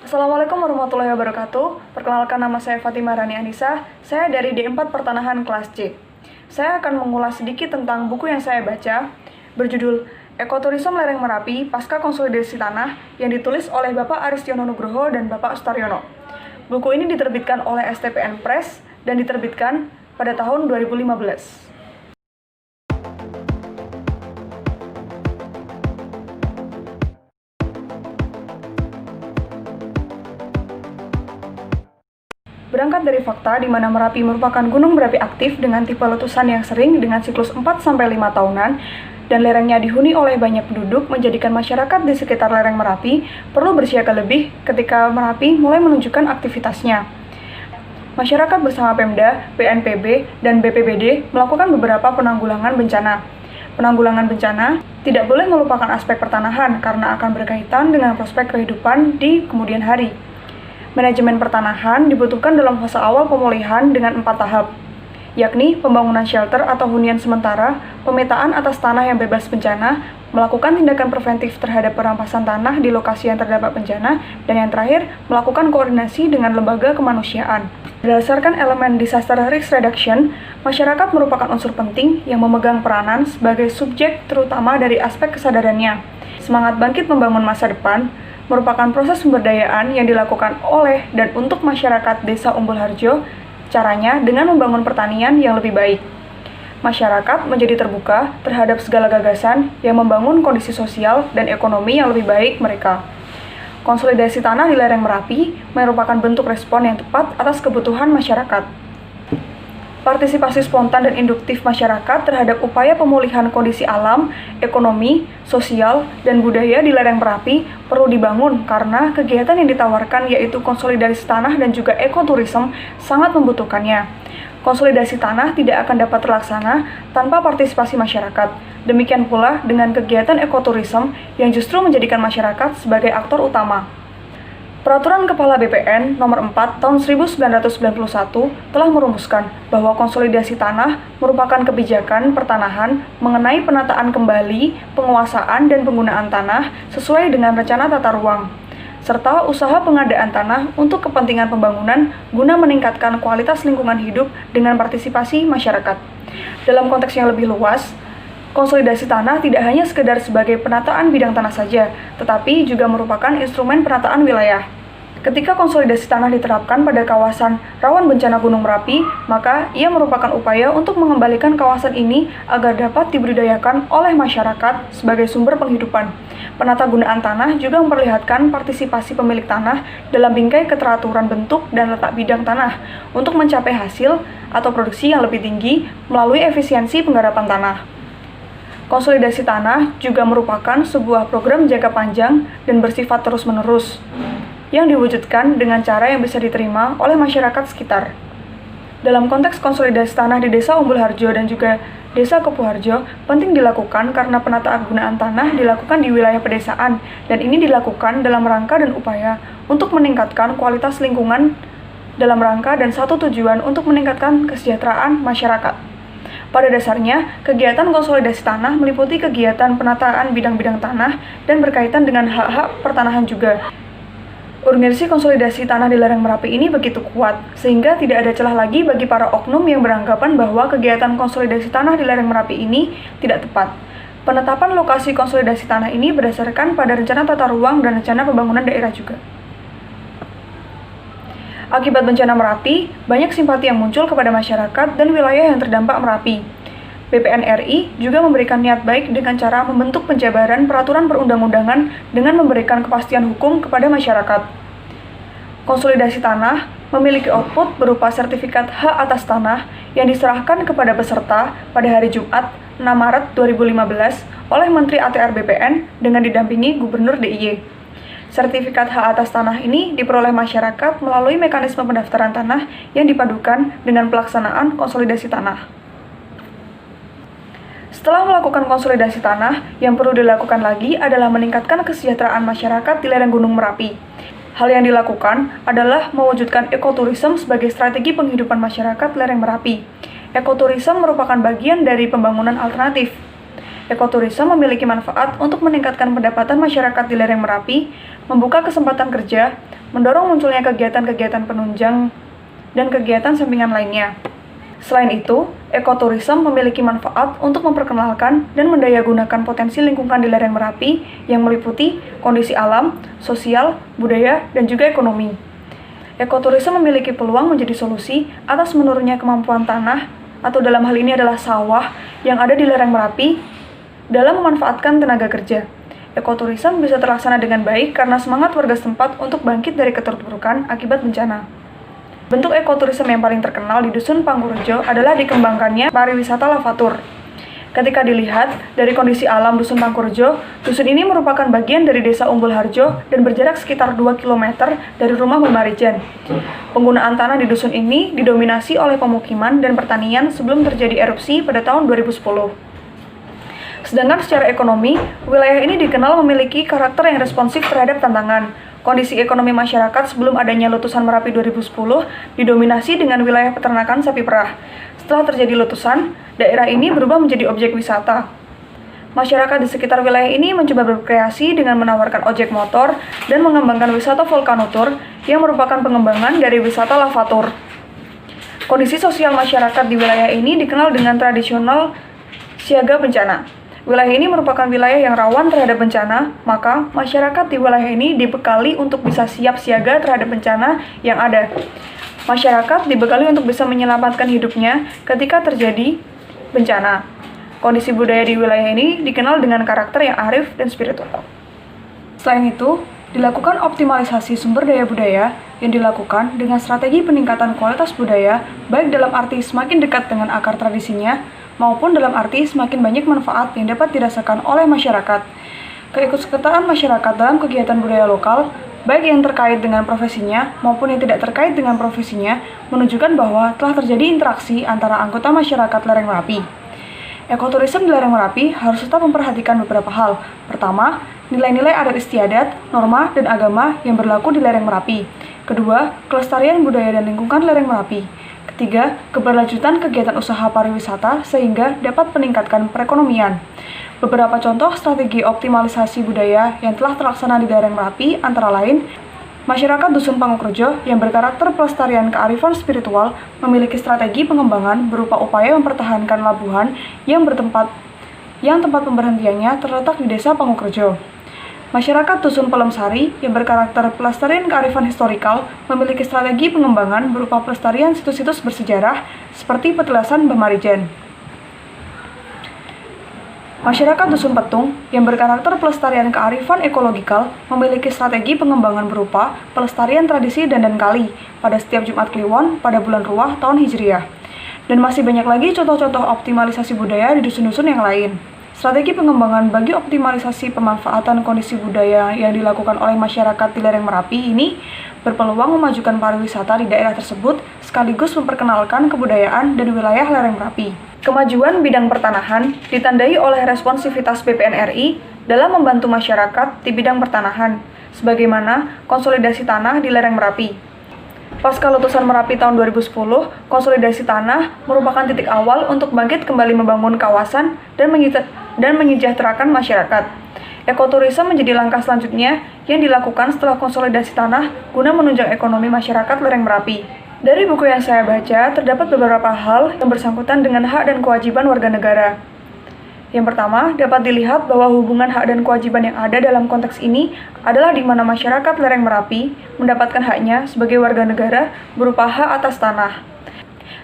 Assalamualaikum warahmatullahi wabarakatuh. Perkenalkan, nama saya Fatimah Rani Anissa. Saya dari D4 Pertanahan kelas C. Saya akan mengulas sedikit tentang buku yang saya baca, berjudul Ekoturisme Lereng Merapi Pasca Konsolidasi Tanah, yang ditulis oleh Bapak Aristiono Nugroho dan Bapak Sustaryono. Buku ini diterbitkan oleh STPN Press dan diterbitkan pada tahun 2015. Berangkat dari fakta di mana Merapi merupakan gunung berapi aktif dengan tipe letusan yang sering dengan siklus 4-5 tahunan, dan lerengnya dihuni oleh banyak penduduk menjadikan masyarakat di sekitar lereng Merapi perlu bersiaga lebih ketika Merapi mulai menunjukkan aktivitasnya. Masyarakat bersama Pemda, BNPB, dan BPBD melakukan beberapa penanggulangan bencana. Penanggulangan bencana tidak boleh melupakan aspek pertanahan karena akan berkaitan dengan prospek kehidupan di kemudian hari. Manajemen pertanahan dibutuhkan dalam fase awal pemulihan dengan 4 tahap, yakni pembangunan shelter atau hunian sementara, pemetaan atas tanah yang bebas bencana, melakukan tindakan preventif terhadap perampasan tanah di lokasi yang terdapat bencana, dan yang terakhir, melakukan koordinasi dengan lembaga kemanusiaan. Berdasarkan elemen disaster risk reduction, masyarakat merupakan unsur penting yang memegang peranan sebagai subjek terutama dari aspek kesadarannya. Semangat bangkit membangun masa depan merupakan proses pemberdayaan yang dilakukan oleh dan untuk masyarakat Desa Umbul Harjo, caranya dengan membangun pertanian yang lebih baik. Masyarakat menjadi terbuka terhadap segala gagasan yang membangun kondisi sosial dan ekonomi yang lebih baik mereka. Konsolidasi tanah di lereng Merapi merupakan bentuk respon yang tepat atas kebutuhan masyarakat. Partisipasi spontan dan induktif masyarakat terhadap upaya pemulihan kondisi alam, ekonomi, sosial, dan budaya di lereng Merapi perlu dibangun karena kegiatan yang ditawarkan yaitu konsolidasi tanah dan juga ekoturisme sangat membutuhkannya. Konsolidasi tanah tidak akan dapat terlaksana tanpa partisipasi masyarakat. Demikian pula dengan kegiatan ekoturisme yang justru menjadikan masyarakat sebagai aktor utama. Peraturan Kepala BPN Nomor 4 Tahun 1991 telah merumuskan bahwa konsolidasi tanah merupakan kebijakan pertanahan mengenai penataan kembali, penguasaan, dan penggunaan tanah sesuai dengan rencana tata ruang, serta usaha pengadaan tanah untuk kepentingan pembangunan guna meningkatkan kualitas lingkungan hidup dengan partisipasi masyarakat. Dalam konteks yang lebih luas, konsolidasi tanah tidak hanya sekedar sebagai penataan bidang tanah saja, tetapi juga merupakan instrumen penataan wilayah. Ketika konsolidasi tanah diterapkan pada kawasan rawan bencana Gunung Merapi, maka ia merupakan upaya untuk mengembalikan kawasan ini agar dapat dibudidayakan oleh masyarakat sebagai sumber penghidupan. Penata gunaan tanah juga memperlihatkan partisipasi pemilik tanah dalam bingkai keteraturan bentuk dan letak bidang tanah untuk mencapai hasil atau produksi yang lebih tinggi melalui efisiensi penggarapan tanah. Konsolidasi tanah juga merupakan sebuah program jangka panjang dan bersifat terus-menerus, yang diwujudkan dengan cara yang bisa diterima oleh masyarakat sekitar. Dalam konteks konsolidasi tanah di Desa Umbul Harjo dan juga Desa Kepuharjo, penting dilakukan karena penataan gunaan tanah dilakukan di wilayah pedesaan, dan ini dilakukan dalam rangka dan upaya untuk meningkatkan kualitas lingkungan dalam rangka dan satu tujuan untuk meningkatkan kesejahteraan masyarakat. Pada dasarnya, kegiatan konsolidasi tanah meliputi kegiatan penataan bidang-bidang tanah dan berkaitan dengan hak-hak pertanahan juga. Urgensi konsolidasi tanah di lereng Merapi ini begitu kuat, sehingga tidak ada celah lagi bagi para oknum yang beranggapan bahwa kegiatan konsolidasi tanah di lereng Merapi ini tidak tepat. Penetapan lokasi konsolidasi tanah ini berdasarkan pada rencana tata ruang dan rencana pembangunan daerah juga. Akibat bencana Merapi, banyak simpati yang muncul kepada masyarakat dan wilayah yang terdampak Merapi. BPN RI juga memberikan niat baik dengan cara membentuk penjabaran peraturan perundang-undangan dengan memberikan kepastian hukum kepada masyarakat. Konsolidasi tanah memiliki output berupa sertifikat hak atas tanah yang diserahkan kepada peserta pada hari Jumat 6 Maret 2015 oleh Menteri ATR BPN dengan didampingi Gubernur DIY. Sertifikat hak atas tanah ini diperoleh masyarakat melalui mekanisme pendaftaran tanah yang dipadukan dengan pelaksanaan konsolidasi tanah. Setelah melakukan konsolidasi tanah, yang perlu dilakukan lagi adalah meningkatkan kesejahteraan masyarakat di lereng Gunung Merapi. Hal yang dilakukan adalah mewujudkan ekoturisme sebagai strategi penghidupan masyarakat lereng Merapi. Ekoturisme merupakan bagian dari pembangunan alternatif. Ekoturisme memiliki manfaat untuk meningkatkan pendapatan masyarakat di lereng Merapi, membuka kesempatan kerja, mendorong munculnya kegiatan-kegiatan penunjang dan kegiatan sampingan lainnya. Selain itu, ekoturism memiliki manfaat untuk memperkenalkan dan mendayagunakan potensi lingkungan di lereng Merapi yang meliputi kondisi alam, sosial, budaya, dan juga ekonomi. Ekoturism memiliki peluang menjadi solusi atas menurunnya kemampuan tanah, atau dalam hal ini adalah sawah, yang ada di lereng Merapi dalam memanfaatkan tenaga kerja. Ekoturism bisa terlaksana dengan baik karena semangat warga setempat untuk bangkit dari keterpurukan akibat bencana. Bentuk ekoturisme yang paling terkenal di Dusun Pangkurejo adalah dikembangkannya pariwisata lavatur. Ketika dilihat dari kondisi alam Dusun Pangkurejo, dusun ini merupakan bagian dari Desa Umbul Harjo dan berjarak sekitar 2 km dari rumah Memarijan. Penggunaan tanah di dusun ini didominasi oleh pemukiman dan pertanian sebelum terjadi erupsi pada tahun 2010. Sedangkan secara ekonomi, wilayah ini dikenal memiliki karakter yang responsif terhadap tantangan. Kondisi ekonomi masyarakat sebelum adanya letusan Merapi 2010 didominasi dengan wilayah peternakan sapi perah. Setelah terjadi letusan, daerah ini berubah menjadi objek wisata. Masyarakat di sekitar wilayah ini mencoba berkreasi dengan menawarkan ojek motor dan mengembangkan wisata volcanotour yang merupakan pengembangan dari wisata lavatur. Kondisi sosial masyarakat di wilayah ini dikenal dengan tradisional siaga bencana. Wilayah ini merupakan wilayah yang rawan terhadap bencana, maka masyarakat di wilayah ini dibekali untuk bisa siap siaga terhadap bencana yang ada. Masyarakat dibekali untuk bisa menyelamatkan hidupnya ketika terjadi bencana. Kondisi budaya di wilayah ini dikenal dengan karakter yang arif dan spiritual. Selain itu, dilakukan optimalisasi sumber daya budaya yang dilakukan dengan strategi peningkatan kualitas budaya, baik dalam arti semakin dekat dengan akar tradisinya, maupun dalam arti semakin banyak manfaat yang dapat dirasakan oleh masyarakat. Keikutsertaan masyarakat dalam kegiatan budaya lokal, baik yang terkait dengan profesinya maupun yang tidak terkait dengan profesinya, menunjukkan bahwa telah terjadi interaksi antara anggota masyarakat lereng Merapi. Ekoturism di lereng Merapi harus tetap memperhatikan beberapa hal. Pertama, nilai-nilai adat istiadat, norma, dan agama yang berlaku di lereng Merapi. Kedua, kelestarian budaya dan lingkungan lereng Merapi. Ketiga, keberlanjutan kegiatan usaha pariwisata sehingga dapat meningkatkan perekonomian. Beberapa contoh strategi optimalisasi budaya yang telah terlaksana di lereng Merapi antara lain, masyarakat Dusun Pangkurejo yang berkarakter pelestarian kearifan spiritual memiliki strategi pengembangan berupa upaya mempertahankan labuhan yang tempat pemberhentiannya terletak di Desa Pangkurejo. Masyarakat Dusun Pelemsari yang berkarakter pelestarian kearifan historikal memiliki strategi pengembangan berupa pelestarian situs-situs bersejarah seperti petilasan Memarijan. Masyarakat Dusun Petung yang berkarakter pelestarian kearifan ekologikal memiliki strategi pengembangan berupa pelestarian tradisi dandan kali pada setiap Jumat Kliwon pada bulan Ruah tahun Hijriah. Dan masih banyak lagi contoh-contoh optimalisasi budaya di dusun-dusun yang lain. Strategi pengembangan bagi optimalisasi pemanfaatan kondisi budaya yang dilakukan oleh masyarakat di lereng Merapi ini berpeluang memajukan pariwisata di daerah tersebut sekaligus memperkenalkan kebudayaan dan wilayah lereng Merapi. Kemajuan bidang pertanahan ditandai oleh responsivitas BPN RI dalam membantu masyarakat di bidang pertanahan, sebagaimana konsolidasi tanah di lereng Merapi. Pasca letusan Merapi tahun 2010, konsolidasi tanah merupakan titik awal untuk bangkit kembali membangun kawasan dan menyejahterakan masyarakat. Ekoturisme menjadi langkah selanjutnya yang dilakukan setelah konsolidasi tanah guna menunjang ekonomi masyarakat lereng Merapi. Dari buku yang saya baca, terdapat beberapa hal yang bersangkutan dengan hak dan kewajiban warga negara. Yang pertama, dapat dilihat bahwa hubungan hak dan kewajiban yang ada dalam konteks ini adalah di mana masyarakat lereng Merapi mendapatkan haknya sebagai warga negara berupa hak atas tanah.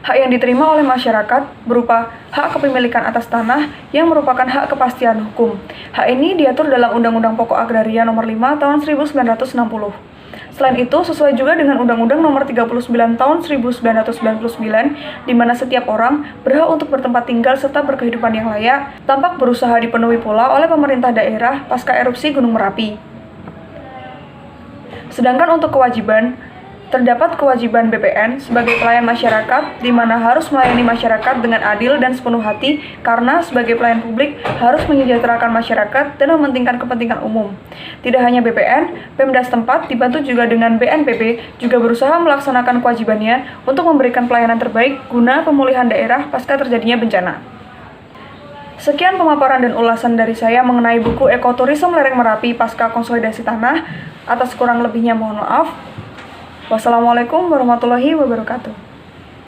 Hak yang diterima oleh masyarakat berupa hak kepemilikan atas tanah yang merupakan hak kepastian hukum. Hak ini diatur dalam Undang-Undang Pokok Agraria Nomor 5 Tahun 1960. Selain itu, sesuai juga dengan Undang-Undang Nomor 39 Tahun 1999, di mana setiap orang berhak untuk bertempat tinggal serta berkehidupan yang layak, tampak berusaha dipenuhi pula oleh pemerintah daerah pasca erupsi Gunung Merapi. Sedangkan untuk kewajiban, terdapat kewajiban BPN sebagai pelayan masyarakat, di mana harus melayani masyarakat dengan adil dan sepenuh hati, karena sebagai pelayan publik harus menyejahterakan masyarakat dan mementingkan kepentingan umum. Tidak hanya BPN, Pemda setempat dibantu juga dengan BNPB juga berusaha melaksanakan kewajibannya untuk memberikan pelayanan terbaik guna pemulihan daerah pasca terjadinya bencana. Sekian pemaparan dan ulasan dari saya mengenai buku Ekoturisme Lereng Merapi Pasca Konsolidasi Tanah. Atas kurang lebihnya mohon maaf. Wassalamualaikum warahmatullahi wabarakatuh.